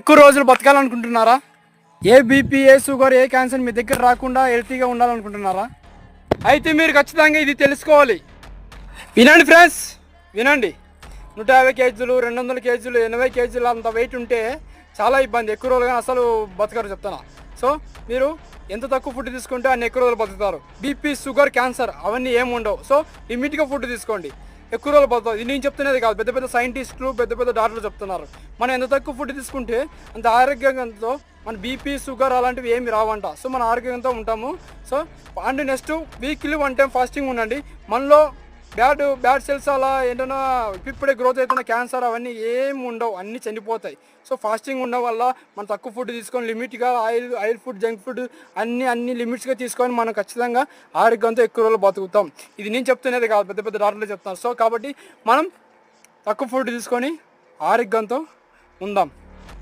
ఎక్కువ రోజులు బతకాలనుకుంటున్నారా? ఏ బీపీ, ఏ షుగర్, ఏ క్యాన్సర్ మీ దగ్గర రాకుండా హెల్తీగా ఉండాలనుకుంటున్నారా? అయితే మీరు ఖచ్చితంగా ఇది తెలుసుకోవాలి. వినండి ఫ్రెండ్స్, వినండి. 150 కేజీలు, 200 కేజీలు, 80 కేజీలు అంత వెయిట్ ఉంటే చాలా ఇబ్బంది. ఎక్కువ రోజులుగా అసలు బతకరు చెప్తాను. సో మీరు ఎంత తక్కువ ఫుడ్ తీసుకుంటే అన్ని ఎక్కువ రోజులు బతుకుతారు. బీపీ, షుగర్, క్యాన్సర్ అవన్నీ ఏమి ఉండవు. సో లిమిట్గా ఫుడ్ తీసుకోండి, ఎక్కువ రోజులు బతుకుతారు. ఇది నేను చెప్తున్నది కాదు, పెద్ద పెద్ద సైంటిస్టులు, పెద్ద పెద్ద డాక్టర్లు చెప్తున్నారు. మనం ఎంత తక్కువ ఫుడ్ తీసుకుంటే అంత ఆరోగ్యంతో మన బీపీ, షుగర్ అలాంటివి ఏమి రావంట. సో మన ఆరోగ్యంతో ఉంటాము. So and next weekly 1 time fasting ఉండండి. మనలో బ్యాడ్ సెల్స్ అలా ఏంటన్నా ఇప్పుడే గ్రోత్ అవుతున్న క్యాన్సర్ అవన్నీ ఏమి ఉండవు, అన్నీ చనిపోతాయి. సో ఫాస్టింగ్ ఉండడం వల్ల మనం తక్కువ ఫుడ్ తీసుకొని లిమిట్గా ఆయిల్ ఫుడ్, జంక్ ఫుడ్ అన్ని లిమిట్స్గా తీసుకొని మనం ఖచ్చితంగా ఆరోగ్యంతో ఎక్కువ రోజులు బతుకుతాం. ఇది నేను చెప్తున్నది కాదు, పెద్ద పెద్ద డాక్టర్లు చెప్తాను. సో కాబట్టి మనం తక్కువ ఫుడ్ తీసుకొని ఆరోగ్యంతో ఉందాం.